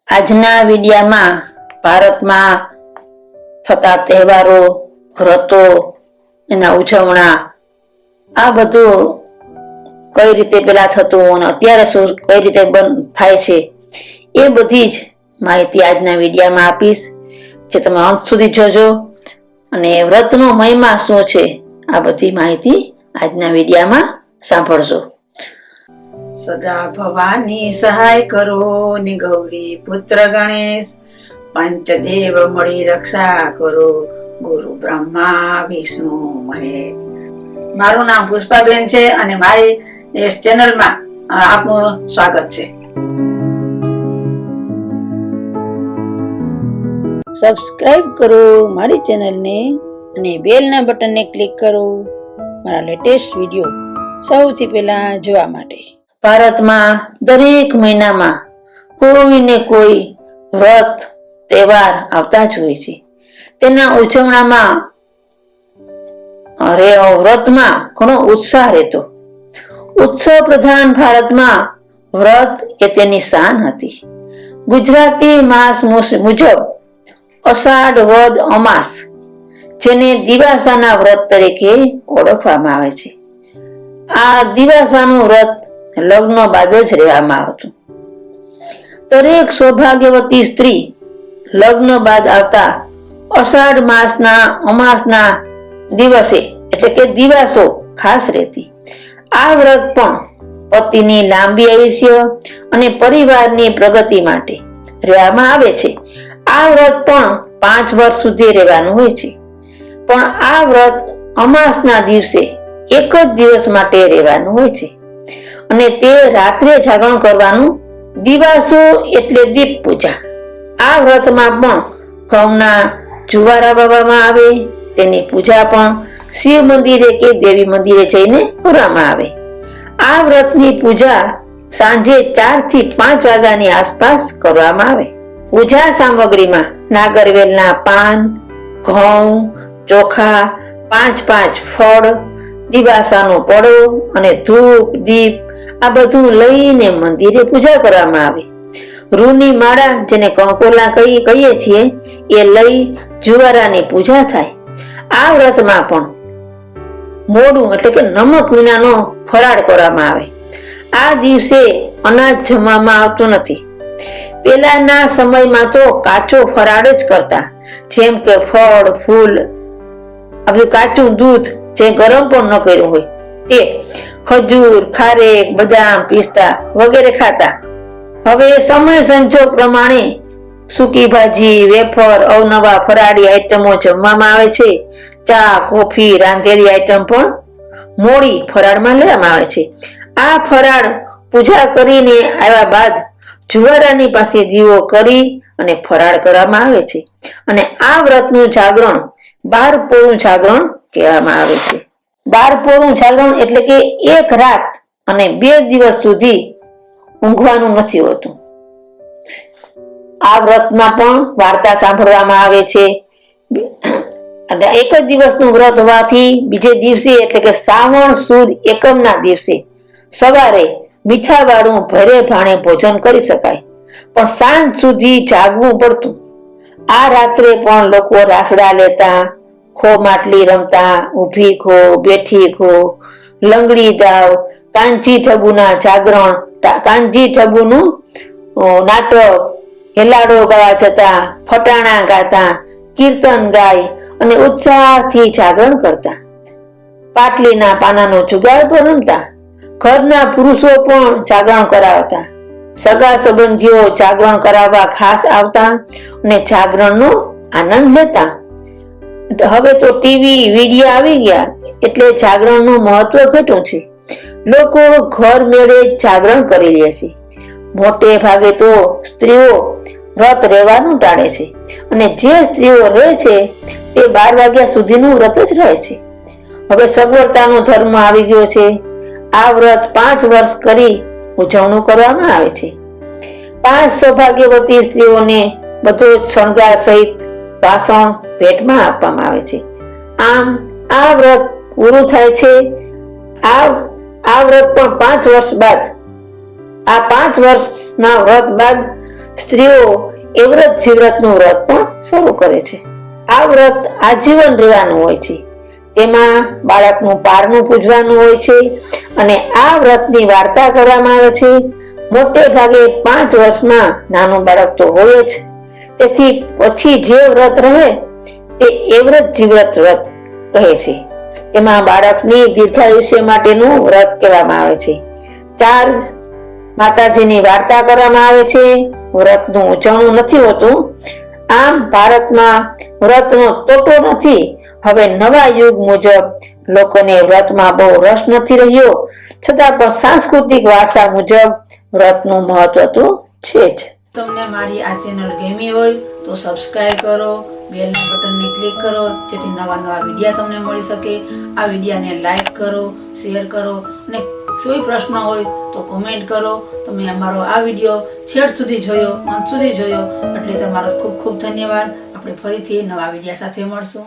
આજના વિડિયામાં ભારતમાં થતા તહેવારો, વ્રતો, એના ઉજવણા, આ બધું કઈ રીતે પેલા થતું અને અત્યારે શું કઈ રીતે થાય છે, એ બધી જ માહિતી આજના વિડિયામાં આપીશ, જે તમે અંત સુધી જોજો. અને વ્રતનો મહિમા શું છે, આ બધી માહિતી આજના વિડિયામાં સાંભળજો. સદા ભવાની સહાય કરો ને ગૌરી પુત્ર ગણેશ, પંચદેવ મળી રક્ષા કરો, ગુરુ બ્રહ્મા વિષ્ણુ મહેશ. મારું નામ પુષ્પાબેન છે અને મારી ચેનલમાં આપનું સ્વાગત છે. સબસ્ક્રાઇબ કરો મારી ચેનલને અને બેલના બટનને ક્લિક કરો મારા લેટેસ્ટ વિડિયો સૌથી પહેલા જોવા માટે. ભારતમાં દરેક મહિનામાં કોઈ ને કોઈ વ્રત તહેવાર આવતા જ હોય છે. તેના ઉજવણામાં વ્રતમાં ઘણો ઉત્સાહ રહેતો. ઉત્સવ પ્રધાન ભારતમાં વ્રત એ તેની શાન હતી. ગુજરાતી માસ મુજબ અષાઢ વદ અમાસ, જેને દિવાસાના વ્રત તરીકે ઓળખવામાં આવે છે. આ દિવાસાનું વ્રત લગ્ન બાદ જ રહેવામાં આવતું. દરેક સૌભાગ્યવતી સ્ત્રી લગ્ન બાદ આવતા અષાઢ માસના અમાસના દિવસે એટલે કે દિવાસો ખાસ રહેતી. આ વ્રત પણ પતિની લાંબી આયુષ્ય અને પરિવારની પ્રગતિ માટે રહેવામાં આવે છે. આ વ્રત પણ 5 વર્ષ સુધી રહેવાનું હોય છે. પણ આ વ્રત અમાસના દિવસે એક જ દિવસ માટે રહેવાનું હોય છે અને તે રાત્રે જાગરણ કરવાનું. દિવાસો એટલે દીપ પૂજા. આ વ્રતમાં પણ ઘઉંના જુવારા વાવવામાં આવે. તેની પૂજા પણ શિવ મંદિરે કે દેવી મંદિરે જઈને કરવામાં આવે. આ વ્રતની પૂજા સાંજે 4 થી 5 વાગ્યાની આસપાસ કરવામાં આવે. પૂજા સામગ્રીમાં નાગરવેલના પાન, ઘઉં, ચોખા, 5 ફળ, દિવાસાનો પડો અને ધૂપ દીપ આ બધું લઈને મંદિરે પૂજા કરવામાં આવે. રૂની માળા, જેને કંકોલા કહીએ છીએ, એ લઈ જુવારાની પૂજા થાય. આ વ્રતમાં પણ મોડું એટલે કે નમક વિનાનો ફરાળ કરવામાં આવે. આ દિવસે અનાજ જમવામાં આવતું નથી. પેલાના સમયમાં તો કાચો ફરાળ જ કરતા, જેમ કે ફળ, ફૂલ, આ બધું કાચું દૂધ જે ગરમ પણ ન કર્યું હોય તે, ખજૂર, ખારેક, બદામ, પિસ્તા વગેરે ખાતા. હવે સમય સંજોગ પ્રમાણે સૂકી ભાજી, વેફર, અવનવા ફરાળી આઈટમો જમવામાં આવે છે. ચા, કોફી, રાંધેલી આઈટમ પણ મોડી ફરાળમાં લેવામાં આવે છે. આ ફરાળ પૂજા કરીને આવ્યા બાદ જુવારાની પાસે દીવો કરી અને ફરાળ કરવામાં આવે છે. અને આ વ્રતનું જાગરણ 12 પોળું જાગરણ કહેવામાં આવે છે. 12 પોળું જાગરણ એટલે કે 1 રાત અને 2 દિવસ સુધી ઊંઘવાનું નથી હોતું. આ વ્રતમાં પણ વાર્તા સાંભળવામાં આવે છે. અને એક જ દિવસનું વ્રત હોવાથી બીજે દિવસે એટલે કે શ્રાવણ સુદ એકમના દિવસે સવારે મીઠા વાળું ભરે ભાણે ભોજન કરી શકાય, પણ સાંજ સુધી જાગવું પડતું. આ રાત્રે પણ લોકો રાસડા લેતા, ખો માટલી રમતા, ઊભી ખો, બેઠી ખો, લંગડી દાવ, કાંચી ઠબુના જાગરણ, કાંચી ઠબુનું નાટક, હેલાડો ગાવા જતા, ફટાણા ગાતા, કીર્તન ગાય અને ઉત્સાહથી જાગરણ કરતા. પાટલીના પાનાનો જુગાર પણ રમતા. ઘરના પુરુષો પણ જાગરણ કરાવતા. સગા સંબંધીઓ જાગરણ કરાવવા ખાસ આવતા અને જાગરણનો આનંદ લેતા. હવે તો ટીવી, વિડિયા આવી ગયા એટલે જાગરણનું મહત્વ ઘટ્યું છે. લોકો ઘર મેળે જાગરણ કરી લે છે. મોટે ભાગે તો સ્ત્રીઓ વ્રત રહેવાનું ટાળે છે અને જે સ્ત્રીઓ રહે છે તે 12 વાગ્યા સુધીનું વ્રત જ રહે છે. હવે સગવડતાનો ધર્મ આવી ગયો છે. આ વ્રત 5 વર્ષ કરી ઉજવણું કરવામાં આવે છે. 5 સૌભાગ્યવતી સ્ત્રીઓને બધો શણગાર સહિત વાસણ ભેટમાં આપવામાં આવે છે. આમ આ વ્રત પૂરું થાય છે. આ વ્રત પણ 5 વર્ષ બાદ, આ 5 વર્ષના વ્રત બાદ સ્ત્રીઓ એ વ્રત જીવ્રતનું વ્રત પણ શરૂ કરે છે. આ વ્રત આજીવન રહેવાનું હોય છે. તેમાં બાળકનું પારણું પૂજવાનું હોય છે અને આ વ્રતની વાર્તા કરવામાં આવે છે. મોટે ભાગે 5 વર્ષમાં નાનું બાળક તો હોય જ, તેથી પછી જે વ્રત રહે તે એ વ્રત જીવ્રત વ્રત કહે છે. તેમાં બાળકની દીર્ઘાયુષ્ય માટેનું વ્રત કહેવામાં આવે છે. 4 માતાજીની વાર્તા કરવામાં આવે છે. વ્રતનું ઉજવણું નથી હોતું. આમ ભારતમાં વ્રતનો તોટો નથી. હવે નવા યુગ મુજબ લોકોને વ્રતમાં બહુ રસ નથી રહ્યો, છતાં પણ સાંસ્કૃતિક વારસા મુજબ વ્રતનું મહત્વ તો છે જ. તમને મારી આ ચેનલ ગમી હોય તો સબસ્ક્રાઇબ કરો, બેલના બટનને ક્લિક કરો, જેથી નવા વિડીયા તમને મળી શકે. આ વિડીયાને લાઈક કરો, શેર કરો અને કોઈ પ્રશ્ન હોય તો કોમેન્ટ કરો. તમે અમારો આ વિડીયો છેડ સુધી જોયો, અંત સુધી જોયો એટલે તમારો ખૂબ ખૂબ ધન્યવાદ. આપણે ફરીથી નવા વિડીયા સાથે મળશું.